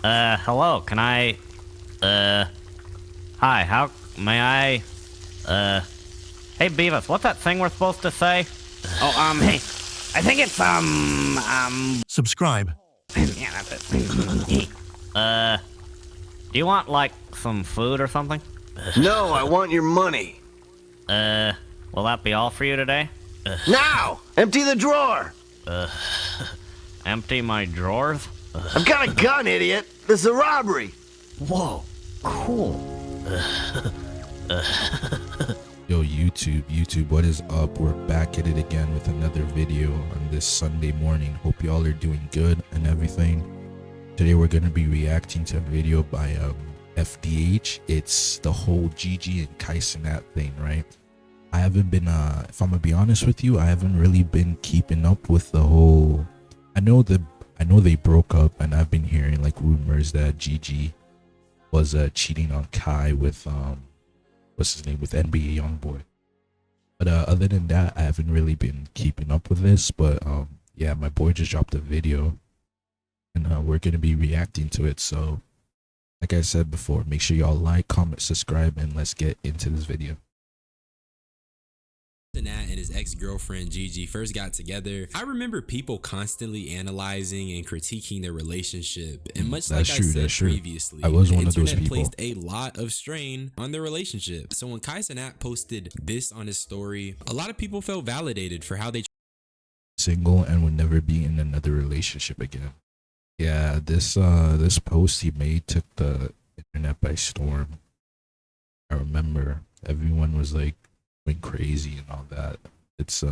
Hello, can I, hi, how, may I, hey Beavis, what's that thing we're supposed to say? Hey, I think it's, Subscribe. yeah, that's it. Do you want, like, some food or something? No, I want your money. Will that be all for you today? Now! Empty the drawer! Empty my drawers? I've got a gun, idiot! This is a robbery! Whoa, cool. Yo, YouTube, what is up? We're back at it again with another video on this Sunday morning. Hope y'all are doing good and everything. Today we're gonna be reacting to a video by fvckDH. It's the whole Gigi and Kaisenat thing, right? I haven't been if I'm gonna be honest with you, I haven't really been keeping up with the whole. I know they broke up, and I've been hearing like rumors that Gigi was cheating on Kai with what's his name, with NBA YoungBoy. But other than that, I haven't really been keeping up with this. But yeah, my boy just dropped a video, and we're gonna be reacting to it. So like I said before, make sure y'all like, comment, subscribe, and let's get into this video. Nat and his ex-girlfriend Gigi first got together, I remember people constantly analyzing and critiquing their relationship, and much like I said previously, I was the one of those internet people. placed a lot of strain on their relationship. So when Kaisenat posted this on his story, a lot of people felt validated for how they Single and would never be in another relationship again. Yeah, this post he made took the internet by storm. I remember everyone was like going crazy and all that. It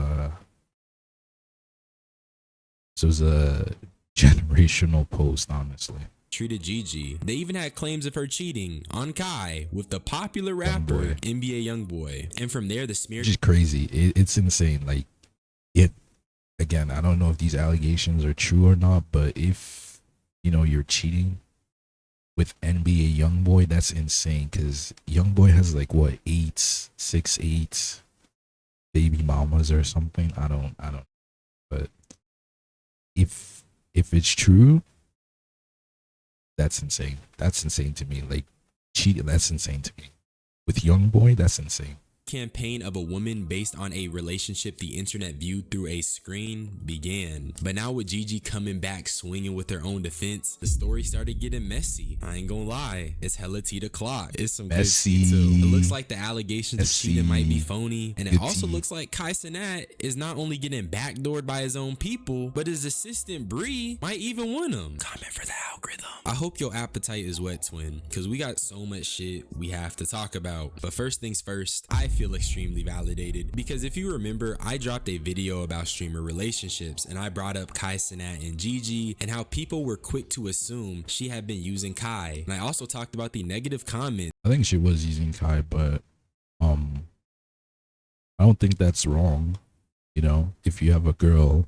was a generational post, honestly. treated Gigi. They even had claims of her cheating on Kai with the popular rapper NBA YoungBoy. And from there, the smear Which is crazy. It's insane. Like, it again, I don't know if these allegations are true or not, but if you know you're cheating with NBA YoungBoy, that's insane. Because YoungBoy has like what, 6 8 baby mamas or something. I don't. But if it's true, that's insane. That's insane to me. Like, cheating, that's insane to me. With YoungBoy, that's insane. campaign of a woman based on a relationship the internet viewed through a screen began. But now with Gigi coming back swinging with her own defense, the story started getting messy. I ain't gonna lie, it's hella tea to clock. It's some Messy. good tea too. It looks like the allegations of cheating might be Messy. phony, and it Good also tea. looks like Kaisenat is not only getting backdoored by his own people, but his assistant Bree might even want him. Comment for the algorithm. I hope your appetite is wet, twin, because we got so much shit we have to talk about. But first things first, I feel extremely validated because if you remember, I dropped a video about streamer relationships and I brought up Kaisenat and Gigi and how people were quick to assume she had been using Kai. And I also talked about the negative comments. I think she was using Kai, but I don't think that's wrong. You know, if you have a girl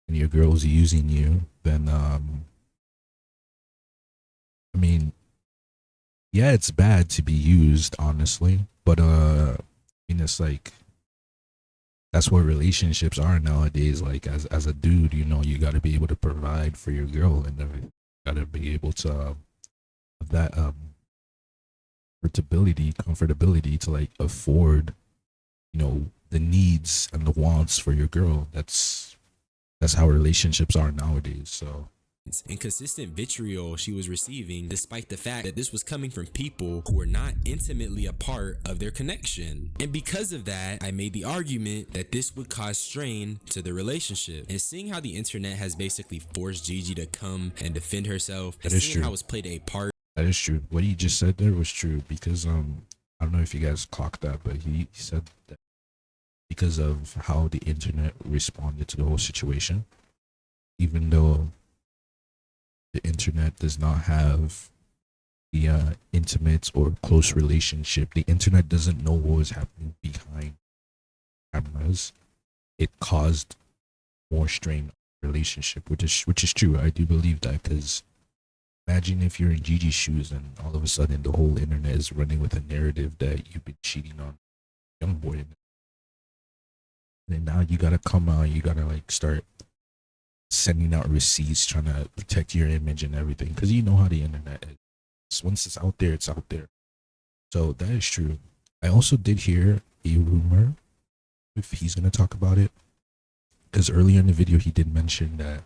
and your girl's using you, then I mean, yeah, it's bad to be used, honestly, but I mean, it's like that's what relationships are nowadays. Like, as a dude, you know, you got to be able to provide for your girl, and everything. Got to be able to have that comfortability to like afford, you know, the needs and the wants for your girl. That's how relationships are nowadays. So, and consistent vitriol she was receiving, despite the fact that this was coming from people who were not intimately a part of their connection. And because of that, I made the argument that this would cause strain to the relationship. And seeing how the internet has basically forced Gigi to come and defend herself, and seeing how it's played a part. That is true. What he just said there was true, because I don't know if you guys clocked that, but he said that because of how the internet responded to the whole situation, even though the internet does not have the intimate or close relationship, the internet doesn't know what was happening behind cameras. It caused more strain on the relationship, which is true. I do believe that, because imagine if you're in Gigi's shoes and all of a sudden the whole internet is running with a narrative that you've been cheating on YoungBoy, and then now you gotta come out, you gotta like start sending out receipts, trying to protect your image and everything, because you know how the internet is. Once it's out there, it's out there. So that is true. I also did hear a rumor, if he's gonna talk about it, because earlier in the video he did mention that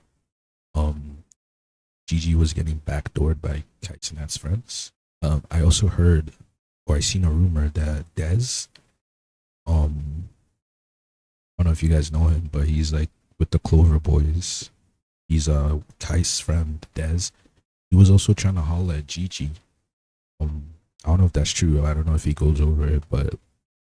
Gigi was getting backdoored by Kites and Nat's friends. I also heard, or I seen a rumor that Dez, I don't know if you guys know him, but he's like with the Clover Boys. He's Kai's friend, Dez. He was also trying to holler at Gigi. I don't know if that's true. I don't know if he goes over it, but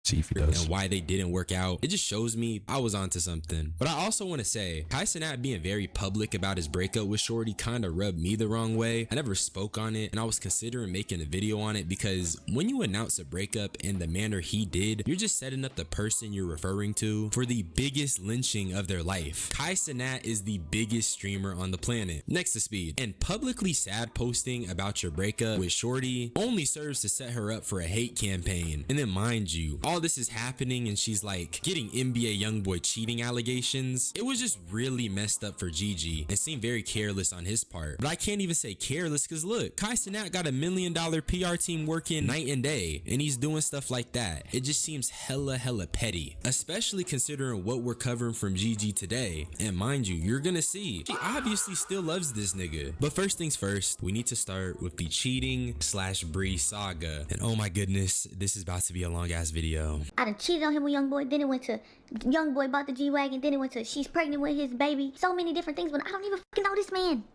see if he does. And why they didn't work out. It just shows me I was onto something. But I also want to say, Kai Cenat being very public about his breakup with Shorty kind of rubbed me the wrong way. I never spoke on it, and I was considering making a video on it, because when you announce a breakup in the manner he did, you're just setting up the person you're referring to for the biggest lynching of their life. Kai Cenat is the biggest streamer on the planet, next to Speed, and publicly sad posting about your breakup with Shorty only serves to set her up for a hate campaign. And then mind you, all this is happening and she's like getting NBA YoungBoy cheating allegations. It was just really messed up for Gigi and seemed very careless on his part. But I can't even say careless, because look, Kai Cenat got $1 million PR team working night and day, and he's doing stuff like that. It just seems hella petty, especially considering what we're covering from Gigi today. And mind you, you're gonna see she obviously still loves this nigga. But first things first, we need to start with the cheating / Bree saga. And oh my goodness, this is about to be a long ass video. I done cheated on him with YoungBoy, then it went to YoungBoy bought the G-Wagon, then it went to she's pregnant with his baby. So many different things, but I don't even fucking know this man.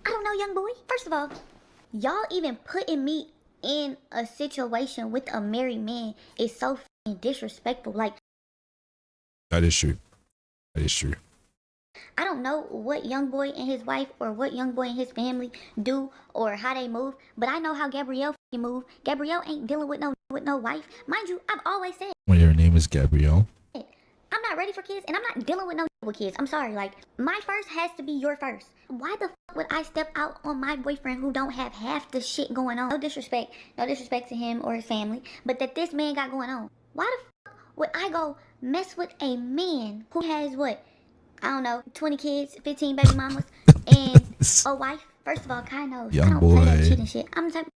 I don't know YoungBoy. First of all, y'all even putting me in a situation with a married man is so fucking disrespectful. Like, That is true. That is true. I don't know what YoungBoy and his wife or what YoungBoy and his family do or how they move, but I know how Gabrielle fucking move. Gabrielle ain't dealing with no wife. Mind you, I've always said, Well, your name is Gabrielle. I'm not ready for kids, and I'm not dealing with no with kids. I'm sorry, like, my first has to be your first. Why the fuck would I step out on my boyfriend who don't have half the shit going on? No disrespect to him or his family, but that this man got going on. Why the fuck would I go mess with a man who has what? I don't know, 20 kids, 15 baby mamas, and a wife? First of all, Kai knows I don't play that cheating shit. I'm the type of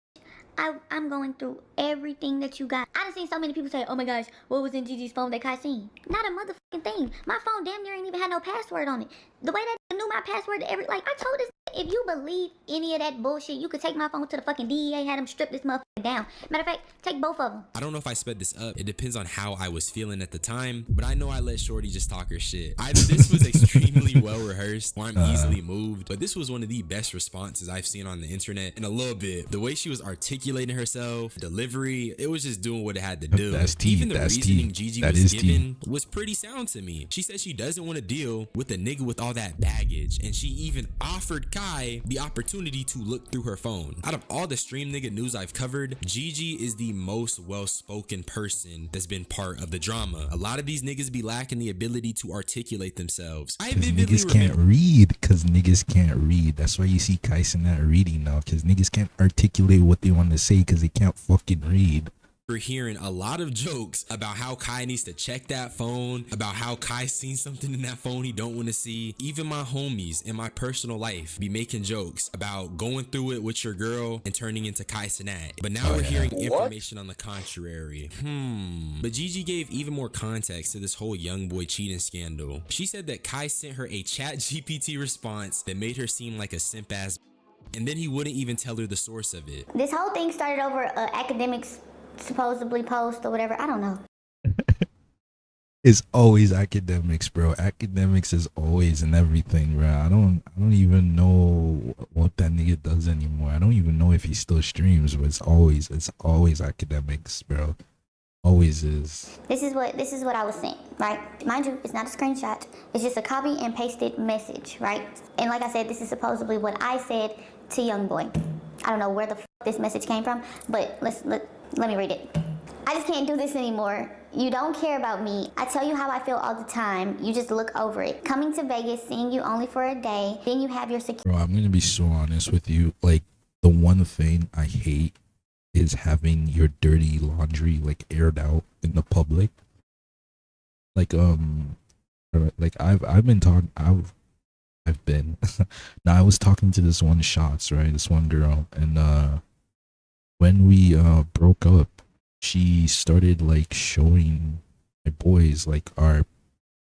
I'm going through everything that you got. I done seen so many people say, oh my gosh, what was in Gigi's phone that Kai seen? Not a motherfucking thing. My phone damn near ain't even had no password on it. The way that knew my password to every, like, I told this, if you believe any of that bullshit, you could take my phone to the fucking DEA, had them strip this motherfucker down. Matter of fact, take both of them. I don't know if I sped this up. It depends on how I was feeling at the time, but I know I let Shorty just talk her shit. Either this was extremely well rehearsed or I'm easily moved, but this was one of the best responses I've seen on the internet in a little bit. The way she was articulating herself, delivery, it was just doing what it had to do. That's tea. Even the That's reasoning tea. Gigi That was is given was pretty sound to me. She said she doesn't want to deal with a nigga with all that baggage, and she even offered Kai the opportunity to look through her phone. Out of all the stream nigga news I've covered, Gigi is the most well-spoken person that's been part of the drama. A lot of these niggas be lacking the ability to articulate themselves. I vividly Niggas can't read, because niggas can't read. That's why you see Kaisen not reading now, because niggas can't articulate what they want to say because they can't fucking read. We're hearing a lot of jokes about how Kai needs to check that phone, about how Kai seen something in that phone he don't want to see. Even my homies in my personal life be making jokes about going through it with your girl and turning into Kai Cenat. But now we're hearing information on the contrary. But Gigi gave even more context to this whole YoungBoy cheating scandal. She said that Kai sent her a chat GPT response that made her seem like a simp ass, and then he wouldn't even tell her the source of it. This whole thing started over academics supposedly post or whatever. I don't know. It's always academics, bro. Academics is always in everything, bro. I don't even know what that nigga does anymore. I don't even know if he still streams, but it's always academics, bro. Always is. This is what I was saying, right? Mind you, it's not a screenshot. It's just a copy and pasted message, right? And like I said, this is supposedly what I said to YoungBoy. I don't know where the this message came from, but let me read it. I just can't do this anymore. You don't care about me. I tell you how I feel all the time. You just look over it. Coming to Vegas, seeing you only for a day, then you have your security. Bro, I'm gonna be so honest with you. Like, the one thing I hate is having your dirty laundry like aired out in the public. Like I've been talking. I've been. Now I was talking to this one shots, right? This one girl, and when we broke up, she started like showing my boys like our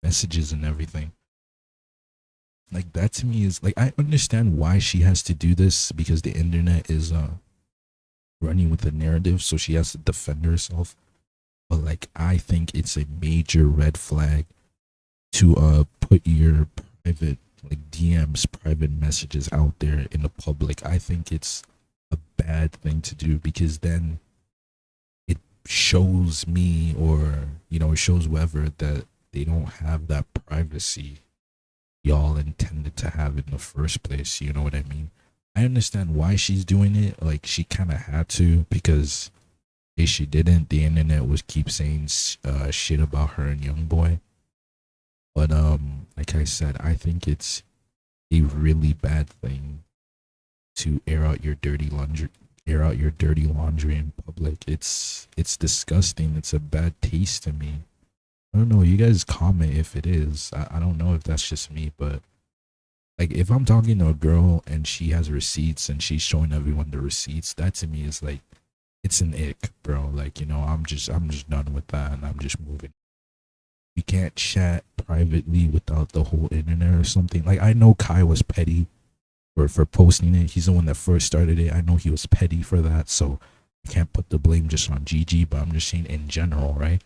messages and everything. Like that to me is like, I understand why she has to do this because the internet is running with a narrative, so she has to defend herself. But like, I think it's a major red flag to put your private like DMs, private messages out there in the public. I think it's a bad thing to do because then it shows me, or you know, it shows whoever that they don't have that privacy y'all intended to have in the first place. You know what I mean? I understand why she's doing it. Like, she kind of had to, because if she didn't, the internet would keep saying shit about her and young boy. But like I said, I think it's a really bad thing to air out your dirty laundry in public. It's disgusting. It's a bad taste to me. I don't know, you guys comment if it is. I don't know if that's just me, but like, if I'm talking to a girl and she has receipts and she's showing everyone the receipts, that to me is like, it's an ick, bro. Like, you know, I'm just done with that, and I'm just moving. We can't chat privately without the whole internet or something. Like, I know Kai was petty for posting it. He's the one that first started it. I know he was petty for that, so I can't put the blame just on Gigi, but I'm just saying in general, right?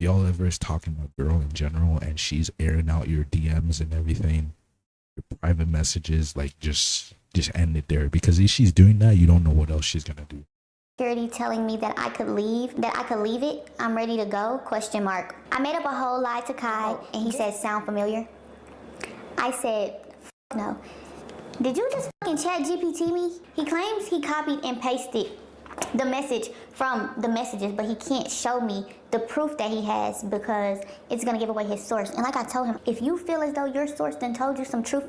Y'all ever is talking about a girl in general and she's airing out your DMs and everything, your private messages, like just end it there, because if she's doing that, you don't know what else she's gonna do. Security telling me that I could leave it. I'm ready to go, question mark. I made up a whole lie to Kai, and he said, sound familiar? I said, no. Did you just fucking chat GPT me? He claims he copied and pasted the message from the messages, but he can't show me the proof that he has because it's gonna give away his source. And like I told him, if you feel as though your source then told you some truth,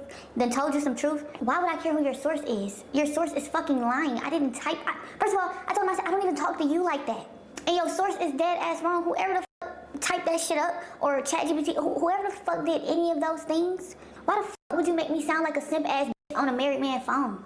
why would I care who your source is? Your source is fucking lying. I didn't type. First of all, I told him, I said, I don't even talk to you like that. And your source is dead ass wrong. Whoever the fuck typed that shit up, or ChatGPT, whoever the fuck did any of those things, why the fuck would you make me sound like a simp ass on a married man phone?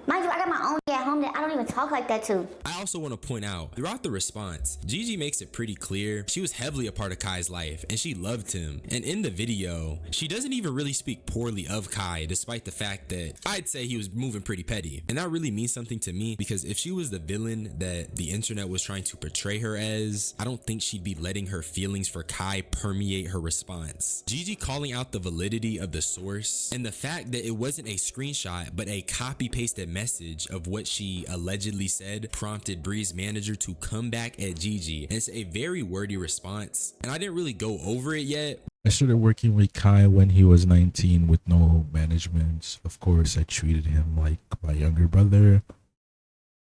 Mind you, I got my own at home that I don't even talk like that to. I also want to point out, throughout the response, Gigi makes it pretty clear she was heavily a part of Kai's life and she loved him. And in the video, she doesn't even really speak poorly of Kai, despite the fact that I'd say he was moving pretty petty. And that really means something to me, because if she was the villain that the internet was trying to portray her as, I don't think she'd be letting her feelings for Kai permeate her response. Gigi calling out the validity of the source and the fact that it wasn't a screenshot but a copy-pasted message of what she allegedly said prompted Bree's manager to come back at Gigi. And it's a very wordy response, and I didn't really go over it yet. I started working with Kai when he was 19 with no management. Of course, I treated him like my younger brother.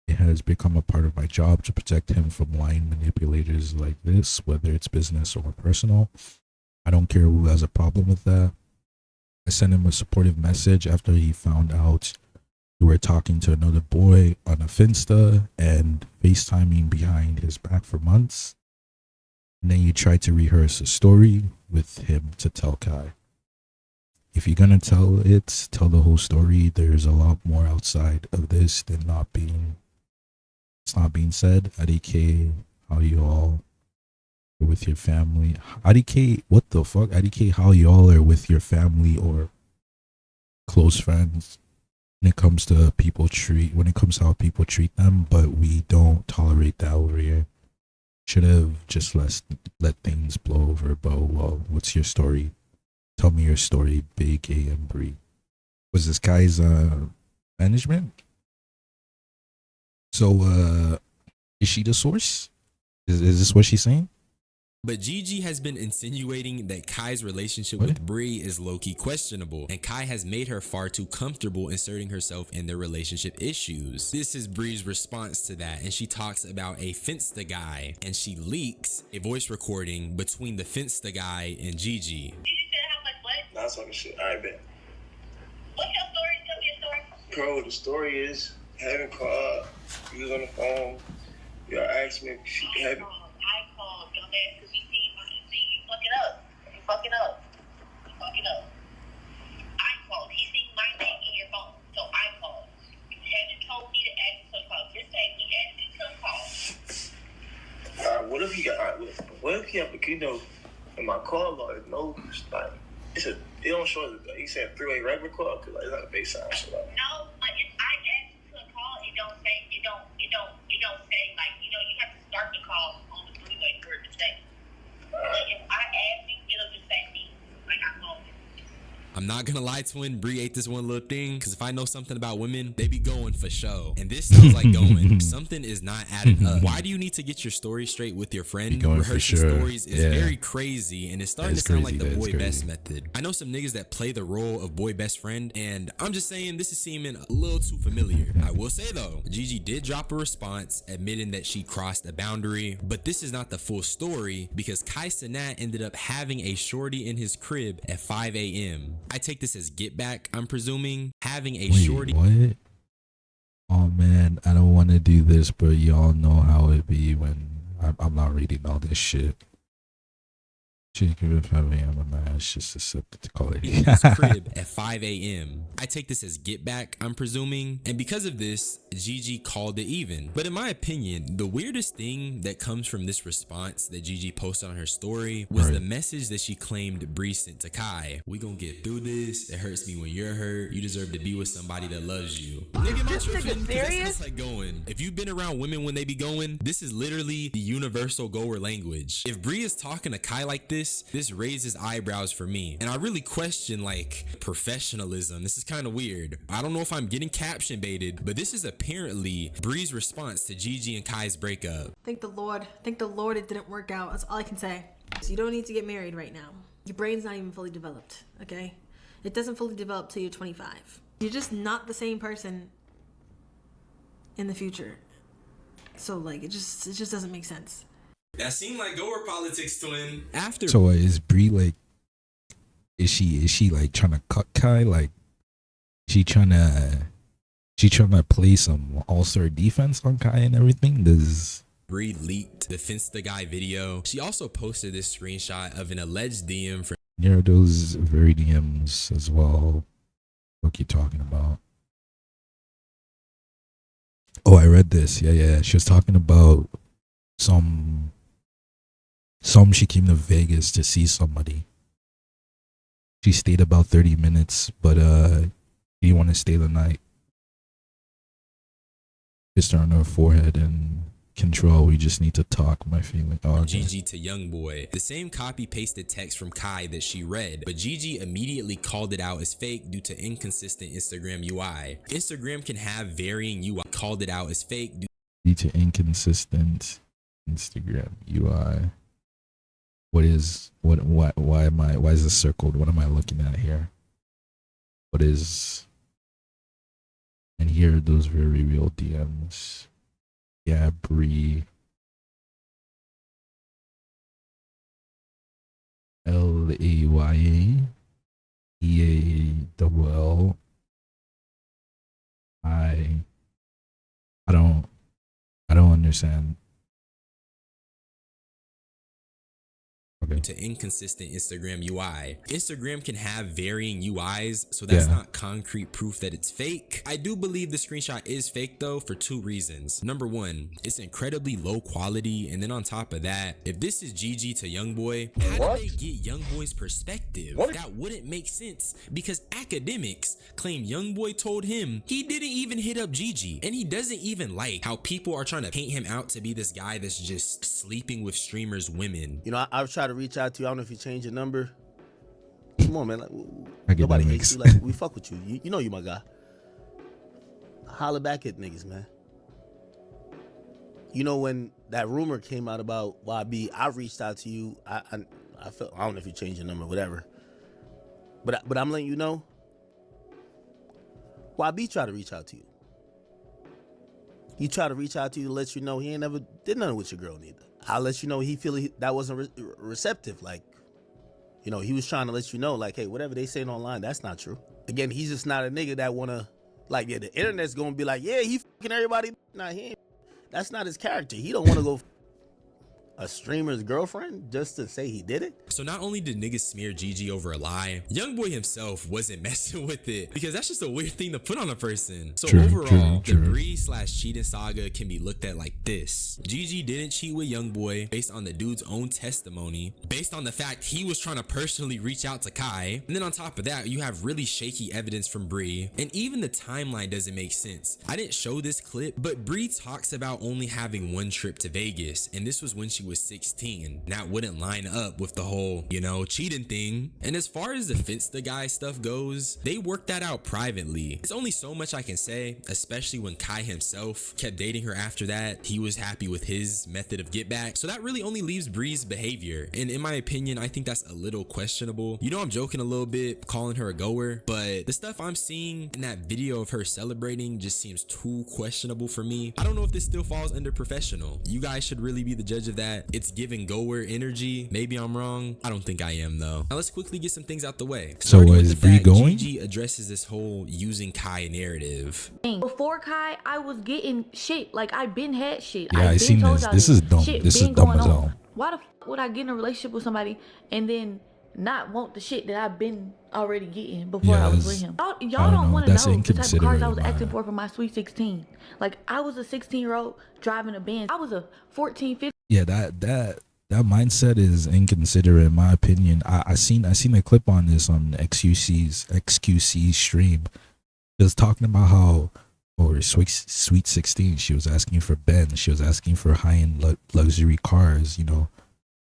It has become a part of my job to protect him from lying manipulators like this, whether it's business or personal. I don't care who has a problem with that. I sent him a supportive message after he found out we were talking to another boy on a Finsta and FaceTiming behind his back for months. And then you tried to rehearse a story with him to tell Kai. If you're gonna tell the whole story. There's a lot more outside of this than it's not being said. IDK, how you all are with your family. IDK, what the fuck? IDK, how y'all are with your family or close friends. When it comes to how people treat them, but we don't tolerate that over here. Should have just let things blow over. But well, what's your story? Tell me your story, Big A and Bree. Was this guy's management? So is she the source? Is this what she's saying? But Gigi has been insinuating that Kai's relationship with Bree is low-key questionable, and Kai has made her far too comfortable inserting herself in their relationship issues. This is Bree's response to that, and she talks about a Finsta guy, and she leaks a voice recording between the Finsta guy and Gigi. Did you say how much what? Nah, I'm talking shit. Alright, bet. What's your story? Tell me your story. Bro, the story is, having called, you was on the phone, y'all asked me if she having... I called, dumbass, because you fucking up. You fucking up. I called. He Yeah, but you know, in my call log, it's no, like, it don't show it. Like, you said 3-way regular call, cause like, it's not a bass sound. So, like, No, but if I ask you to a call, it don't say like, you know, you have to start the call on the 3-way for it to say. But if I ask you, it'll just say me, like I called you. I'm not gonna lie, twin. Bree ate this one little thing because if I know something about women, they be going for show. And this sounds like going. Something is not adding up. Why do you need to get your story straight with your friend? Rehearsing stories is very crazy, and it's starting to sound like the boy best method. I know some niggas that play the role of boy best friend, and I'm just saying this is seeming a little too familiar. I will say though, Gigi did drop a response admitting that she crossed a boundary, but this is not the full story because Kai Cenat ended up having a shorty in his crib at 5 a.m. I take this as get back, I'm presuming. Having a shorty. What? Oh man, I don't want to do this, but y'all know how it be when I'm not reading all this shit. She's giving 5 a.m. man, it's just accepted to call it. In his crib at 5 a.m. I take this as get back, I'm presuming. And because of this, Gigi called it even. But in my opinion, the weirdest thing that comes from this response that Gigi posted on her story was the message that she claimed Bree sent to Kai. We gonna get through this. It hurts me when you're hurt. You deserve to be with somebody that loves you. Nigga, not tripping, 'cause that's what's like going. If you've been around women when they be going, this is literally the universal goer language. If Bree is talking to Kai like this raises eyebrows for me, and I really question like professionalism. This is kind of weird. I don't know if I'm getting caption baited, but this is apparently Bree's response to Gigi and Kai's breakup. Thank the Lord it didn't work out. That's all I can say. So you don't need to get married right now. Your brain's not even fully developed, okay? It doesn't fully develop till you're 25. You're just not the same person in the future. So like it just doesn't make sense. That seemed like goer politics, twin. After So is Bree like, is she like trying to cut Kai? Like she trying to play some all-star defense on Kai and everything? Bree leaked the Finsta guy video. She also posted this screenshot of an alleged DM from those very DMs as well. What you talking about? Oh, I read this. Yeah. She was talking about some she came to Vegas to see somebody. She stayed about 30 minutes, but didn't want to stay the night. Kissed her on her forehead and control. We just need to talk. My feeling. Oh, okay. Gigi to Youngboy. The same copy pasted text from Kai that she read, but Gigi immediately called it out as fake due to inconsistent Instagram UI. Instagram can have varying UI. Called it out as fake due to inconsistent Instagram UI. Why is this circled? What am I looking at here? What is, and here are those very real DMs. Yeah, Bree. LAYA EALL. I don't understand. To inconsistent Instagram UI. Instagram can have varying UIs, so that's not concrete proof that it's fake. I do believe the screenshot is fake though for two reasons. Number one, it's incredibly low quality, and then on top of that, if this is Gigi to Youngboy, how do they get Youngboy's perspective? That wouldn't make sense because academics claim Youngboy told him he didn't even hit up Gigi, and he doesn't even like how people are trying to paint him out to be this guy that's just sleeping with streamers' women. You know, I've tried to reach out to you. I don't know if you changed your number. Come on, man. I get nobody that hates you. Like, we fuck with you. You know you my guy. Holla back at niggas, man. You know when that rumor came out about YB, I reached out to you. I felt, I don't know if you changed your number, whatever. But I'm letting you know. YB tried to reach out to you. He tried to reach out to you to let you know he ain't never did nothing with your girl neither. I'll let you know he feel that wasn't receptive. Like, you know, he was trying to let you know, like, hey, whatever they saying online, that's not true. Again, he's just not a nigga that wanna, like, yeah, the internet's gonna be like, yeah, he fucking everybody. Nah, he ain't. That's not his character. He don't wanna go a streamer's girlfriend just to say he did it? So not only did niggas smear Gigi over a lie, Youngboy himself wasn't messing with it, because that's just a weird thing to put on a person. So overall, the Bree/cheating saga can be looked at like this. Gigi didn't cheat with Youngboy based on the dude's own testimony, based on the fact he was trying to personally reach out to Kai, and then on top of that, you have really shaky evidence from Bree, and even the timeline doesn't make sense. I didn't show this clip, but Bree talks about only having one trip to Vegas, and this was when she was 16. That wouldn't line up with the whole, you know, cheating thing. And as far as the Finsta guy stuff goes, they worked that out privately. It's only so much I can say, especially when Kai himself kept dating her after that. He was happy with his method of get back, so that really only leaves Bree's behavior, and in my opinion, I think that's a little questionable. You know, I'm joking a little bit, calling her a goer, but the stuff I'm seeing in that video of her celebrating just seems too questionable for me. I don't know if this still falls under professional. You guys should really be the judge of that. It's giving goer energy. Maybe I'm wrong. I don't think I am though. Now let's quickly get some things out the way. So is Bree going? Gigi addresses this whole using Kai narrative. Before Kai, I was getting shit. Like, I been had shit. Yeah, I seen this. This is dumb. This is dumb as hell. Why the f would I get in a relationship with somebody and then not want the shit that I've been already getting before I was with him? Y'all don't want to know the type of cars I was asking for my sweet 16. Like, I was a 16-year-old driving a Benz. I was a 14, 15. Yeah, that mindset is inconsiderate in my opinion. I seen a clip on this on XQC stream. It was talking about how, or sweet 16, she was asking for Benz, she was asking for high-end luxury cars, you know.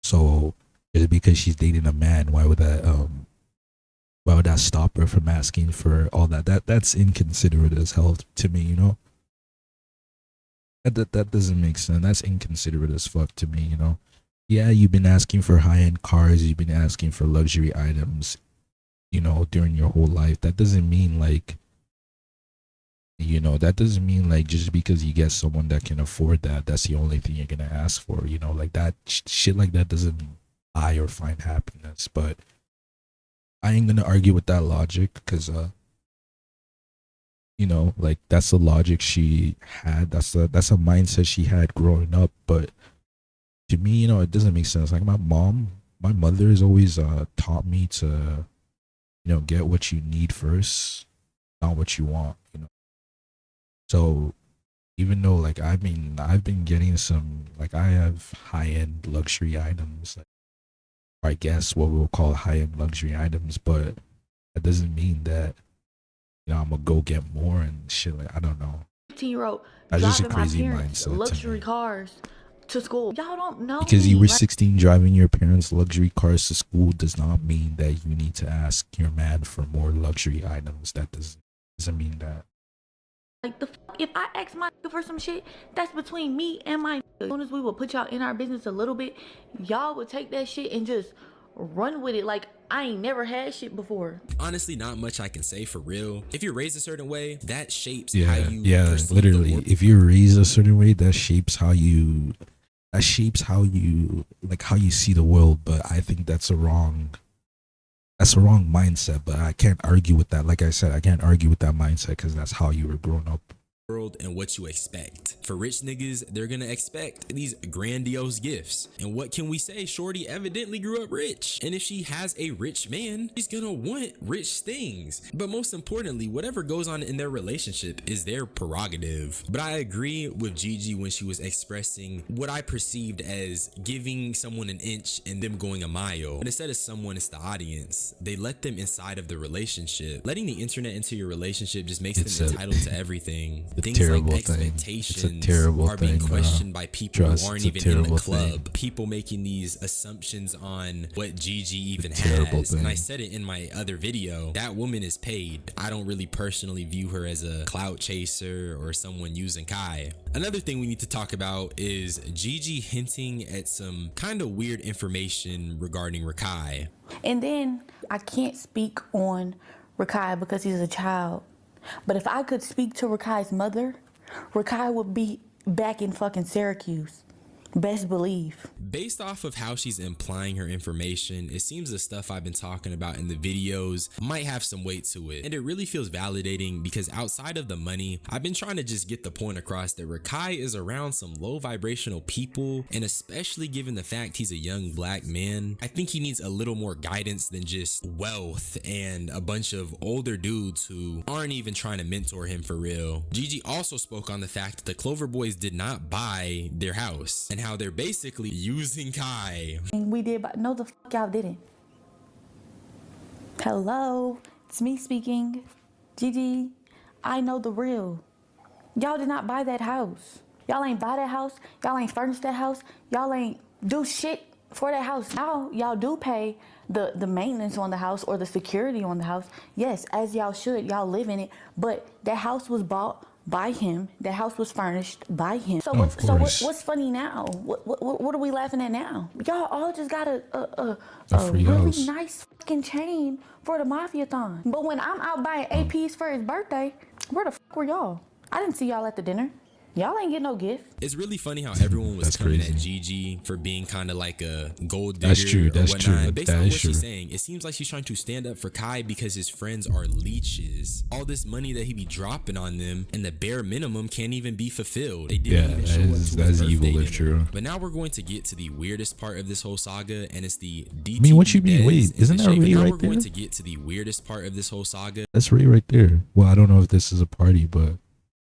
So is it because she's dating a man? Why would that stop her from asking for all that? That's inconsiderate as hell to me, you know. That doesn't make sense. That's inconsiderate as fuck to me, you know. Yeah, you've been asking for high-end cars, you've been asking for luxury items, you know, during your whole life. That doesn't mean like, you know, that doesn't mean like just because you get someone that can afford that, that's the only thing you're gonna ask for, you know. Like that shit like that doesn't buy or find happiness. But I ain't gonna argue with that logic, because you know, like that's the logic she had, that's a mindset she had growing up. But to me, you know, it doesn't make sense. Like my mother has always taught me to, you know, get what you need first, not what you want, you know. So even though like I've been getting some, like I have high-end luxury items, like, or I guess what we'll call high-end luxury items, but that doesn't mean that, you know, I'm gonna go get more and shit. Like I don't know. 15-year-old that's just a driving crazy my parents' mindset. luxury cars to school. Y'all don't know Because me. you were Like, 16 driving your parents' luxury cars to school does not mean that you need to ask your man for more luxury items. That doesn't mean that. Like the if I ask my nigga for some shit, that's between me and my nigga. As soon as we will put y'all in our business a little bit, y'all would take that shit and just run with it. Like I ain't never had shit before. Honestly, not much I can say for real. If you're raised a certain way, that shapes Yeah, how you perceive literally. the world. If you're raised a certain way, that shapes how you like how you see the world. But I think that's a wrong mindset. But I can't argue with that. Like I said, I can't argue with that mindset because that's how you were grown up. World and what you expect. For rich niggas, they're gonna expect these grandiose gifts. And what can we say? Shorty evidently grew up rich. And if she has a rich man, she's gonna want rich things. But most importantly, whatever goes on in their relationship is their prerogative. But I agree with Gigi when she was expressing what I perceived as giving someone an inch and them going a mile. But instead of someone, it's the audience. They let them inside of the relationship. Letting the internet into your relationship just makes them entitled to everything. Things like expectations are being questioned by people who aren't even in the club. People making these assumptions on what Gigi even has. And I said it in my other video, that woman is paid. I don't really personally view her as a clout chaser or someone using Kai. Another thing we need to talk about is Gigi hinting at some kind of weird information regarding Rakai. And then I can't speak on Rakai because he's a child. But if I could speak to Rakai's mother, Rakai would be back in fucking Syracuse. Best believe. Based off of how she's implying her information, it seems the stuff I've been talking about in the videos might have some weight to it. And it really feels validating because outside of the money, I've been trying to just get the point across that Rakai is around some low vibrational people, and especially given the fact he's a young black man, I think he needs a little more guidance than just wealth and a bunch of older dudes who aren't even trying to mentor him for real. Gigi also spoke on the fact that the Clover Boys did not buy their house and how they're basically using Kai. We did, but no, the fuck y'all didn't. Hello, it's me speaking. Gigi, I know the real. Y'all did not buy that house. Y'all ain't buy that house. Y'all ain't furnish that house. Y'all ain't do shit for that house. Now y'all do pay the maintenance on the house or the security on the house. Yes, as y'all should. Y'all live in it. But that house was bought by him. That house was furnished by him. So what's funny now? What are we laughing at now? Y'all all just got a really house. nice fucking chain for the mafia-thon. But when I'm out buying APs for his birthday, where the fuck were y'all? I didn't see y'all at the dinner. Y'all ain't get no gift. It's really funny how everyone was coming at Gigi for being kind of like a gold digger. That's true. That's or true. But based on That what is true. she's saying, it seems like she's trying to stand up for Kai because his friends are leeches. All this money that he be dropping on them, and the bare minimum can't even be fulfilled. They didn't even show up to his that's birthday evil if dinner. true. But now we're going to get to the weirdest part of this whole saga, and it's the DT. I mean, what you mean? Wait, isn't that Ray now right we're going there? to get to the weirdest part of this whole saga. That's Ray right there. Well, I don't know if this is a party, but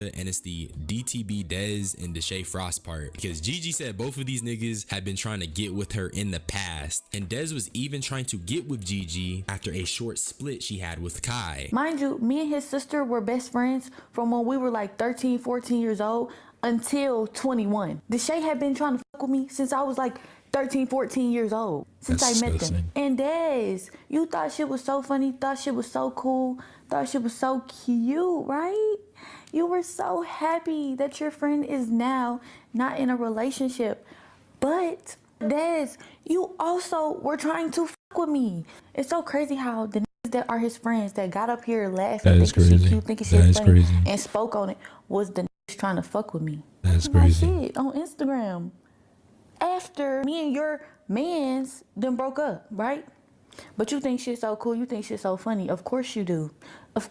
And it's the DTB Dez and Deshae Frost part, because Gigi said both of these niggas had been trying to get with her in the past, and Dez was even trying to get with Gigi after a short split she had with Kai. Mind you, me and his sister were best friends from when we were like 13, 14 years old until 21. Deshae had been trying to fuck with me since I was like 13, 14 years old, since That's I met disgusting. them. And Dez, you thought shit was so funny, thought shit was so cool, thought shit was so cute, right? You were so happy that your friend is now not in a relationship. But Dez, you also were trying to fuck with me. It's so crazy how the niggas that are his friends that got up here laughing, That is thinking shit crazy. cute, thinking That shit is funny, crazy. and spoke on it was the niggas trying to fuck with me. That's My crazy. shit on Instagram. After me and your mans done broke up, right? But you think shit so cool, you think shit so funny. Of course you do.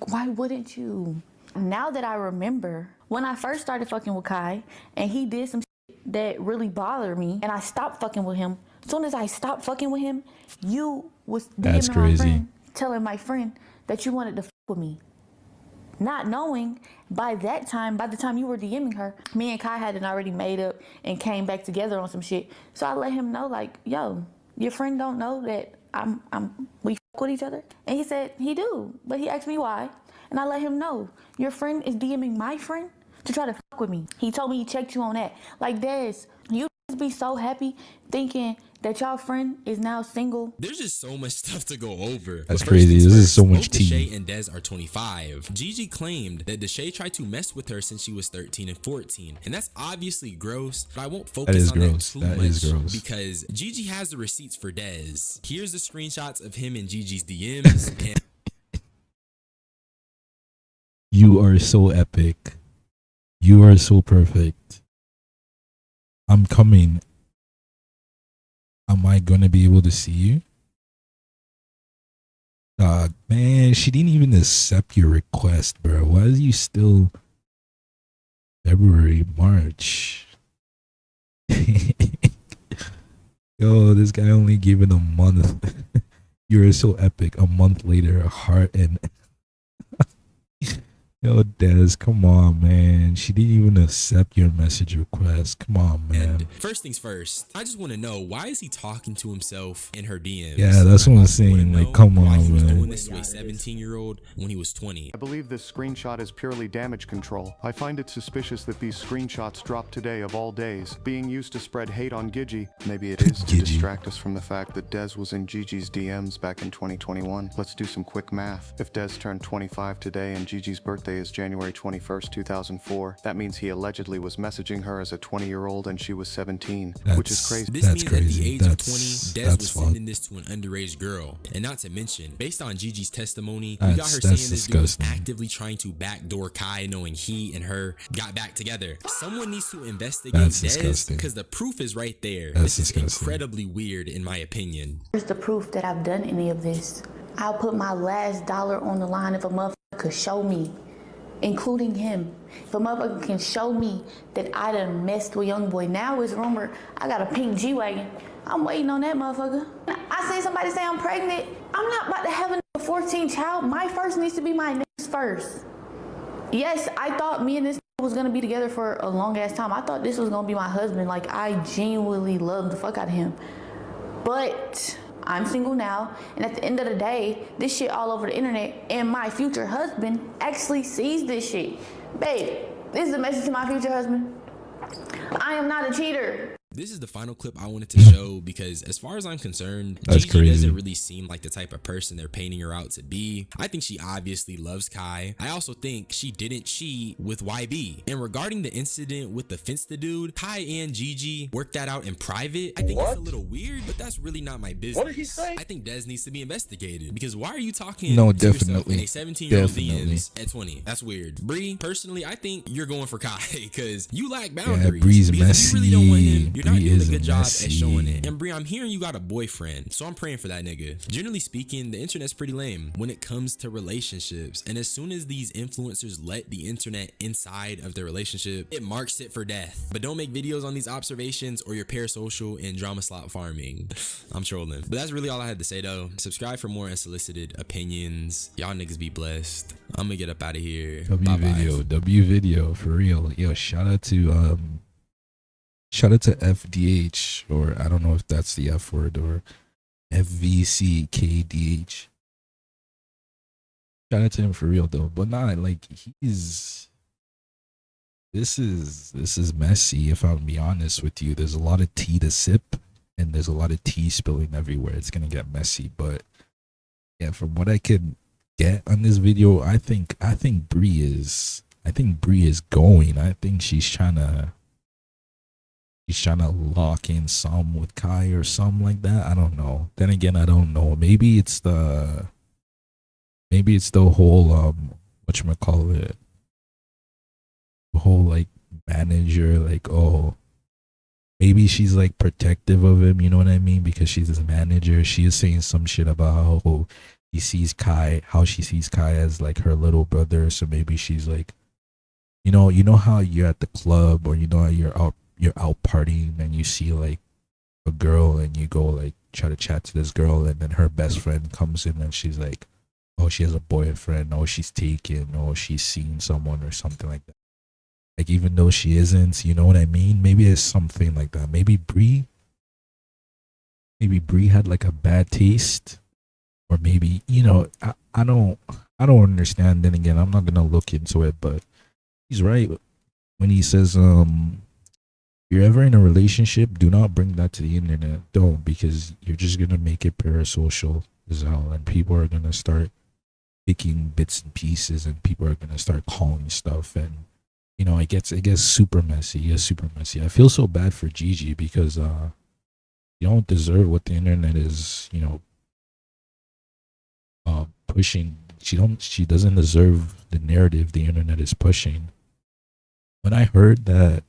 Why wouldn't you? Now that I remember, when I first started fucking with Kai, and he did some shit that really bothered me, and I stopped fucking with him. As soon as I stopped fucking with him, you was That's DMing my crazy. friend, telling my friend that you wanted to fuck with me. Not knowing, by the time you were DMing her, me and Kai hadn't already made up and came back together on some shit. So I let him know, like, yo, your friend don't know that we fuck with each other? And he said he do, but he asked me why. And I let him know, your friend is DMing my friend to try to fuck with me. He told me he checked you on that. Like, Des, you just be so happy thinking that your friend is now single. There's just so much stuff to go over. That's But first crazy. things This is first, so much both tea. Deshae and Dez are 25. Gigi claimed that Deshae tried to mess with her since she was 13 and 14. And that's obviously gross, but I won't focus is on gross. that too That much is gross. because Gigi has the receipts for Dez. Here's the screenshots of him in Gigi's DMs. And You are so epic. You are so perfect. I'm coming. Am I gonna be able to see you? Man, she didn't even accept your request, bro. Why is you still February, March? Yo, this guy only gave it a month. You're so epic. A month later, a heart and yo, Des, come on, man. She didn't even accept your message request. Come on, man. And first things first, I just want to know, why is he talking to himself in her DMs? Yeah, that's what I'm I saying. wanna Like, know come why on, he was man. doing this to a 17-year-old when he was 20. I believe this screenshot is purely damage control. I find it suspicious that these screenshots dropped today of all days, being used to spread hate on Gigi. Maybe it is to Gigi. distract us from the fact that Dez was in Gigi's DMs back in 2021. Let's do some quick math. If Dez turned 25 today and Gigi's birthday birthday is January 21st, 2004. That means he allegedly was messaging her as a 20-year-old and she was 17, which is crazy. This means at the age of 20, Des was sending this to an underage girl. And not to mention, based on Gigi's testimony, we got her saying this dude was actively trying to backdoor Kai, knowing he and her got back together. Someone needs to investigate Des, because the proof is right there. This is incredibly weird in my opinion. Where's the proof that I've done any of this? I'll put my last dollar on the line if a motherfucker could show me, including him. If a motherfucker can show me that I done messed with young boy. Now it's rumored I got a pink G-Wagon. I'm waiting on that motherfucker. I see somebody say I'm pregnant. I'm not about to have a 14 child. My first needs to be my next first. Yes, I thought me and this was gonna be together for a long ass time. I thought this was gonna be my husband. Like, I genuinely love the fuck out of him. But I'm single now, and at the end of the day, this shit all over the internet, and my future husband actually sees this shit. Babe, this is a message to my future husband. I am not a cheater. This is the final clip I wanted to show because as far as I'm concerned, Gigi doesn't really seem like the type of person they're painting her out to be. I think she obviously loves Kai. I also think she didn't cheat with YB. And regarding the incident with the Finsta dude, Kai and Gigi worked that out in private. I think it's a little weird, but that's really not my business. What did he say? I think Des needs to be investigated because why are you talking No, to yourself definitely. in a 17-year-old DMs at 20? That's weird. Bree, personally, I think you're going for Kai because you lack boundaries. Yeah, Bree's because messy. if you really don't want him, you're not Bree doing a is good job at messy. showing it. And Bree, I'm hearing you got a boyfriend, so I'm praying for that nigga. Generally speaking, the internet's pretty lame when it comes to relationships. And as soon as these influencers let the internet inside of their relationship, it marks it for death. But don't make videos on these observations or your parasocial and drama slot farming. I'm trolling. But that's really all I had to say though. Subscribe for more unsolicited opinions. Y'all niggas be blessed. I'm gonna get up out of here. W video for real. Yo, shout out to fvckDH, or I don't know if that's the F word, or fvckDH. Shout out to him for real though. But nah, like this is messy, if I'm be honest with you. There's a lot of tea to sip and there's a lot of tea spilling everywhere. It's gonna get messy. But yeah, from what I could get on this video, I think Bree is going. I think she's trying to lock in some with Kai or something like that. I don't know. Then again, I don't know. Maybe it's the whole whatchamacallit, the whole like manager, like, oh, maybe she's like protective of him, you know what I mean? Because she's his manager. She is saying some shit about how she sees Kai as like her little brother. So maybe she's like, you know how you're at the club, or you know how you're out partying and you see like a girl and you go like try to chat to this girl, and then her best friend comes in and she's like, oh, she has a boyfriend, oh, she's taken, oh, she's seen someone or something like that. Like, even though she isn't, you know what I mean? Maybe it's something like that. Maybe Bree had like a bad taste, or maybe, I don't understand. Then again, I'm not gonna look into it, but he's right when he says, if you're ever in a relationship, do not bring that to the internet. Don't, because you're just gonna make it parasocial as hell, and people are gonna start picking bits and pieces, and people are gonna start calling stuff, and it gets super messy. It's super messy. I feel so bad for Gigi because you don't deserve what the internet is, pushing. She doesn't deserve the narrative the internet is pushing. When I heard that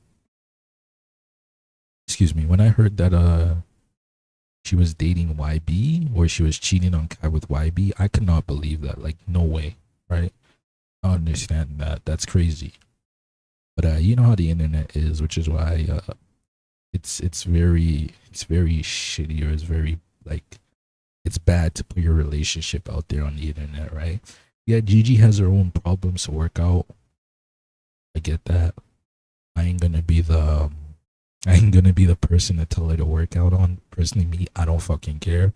she was dating YB, or she was cheating on Kai with YB, I could not believe that. Like, no way, right? I understand that. That's crazy. But you know how the internet is, which is why it's very shitty, or it's very, like, it's bad to put your relationship out there on the internet, right? Yeah, Gigi has her own problems to work out. I get that. I ain't gonna be the person to tell her to work out on. Personally, me, I don't fucking care.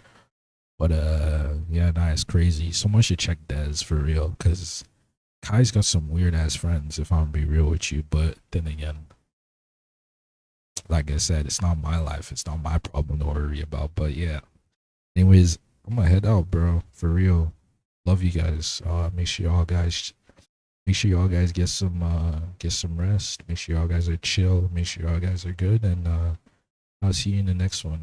But yeah, nah, it's crazy. Someone should check Des for real, because Kai's got some weird ass friends, if I'm gonna be real with you. But then again, like I said, it's not my life. It's not my problem to worry about. But yeah. Anyways, I'm gonna head out, bro. For real. Love you guys. Make sure y'all guys make sure y'all guys get some rest. Make sure y'all guys are chill. Make sure y'all guys are good, and I'll see you in the next one.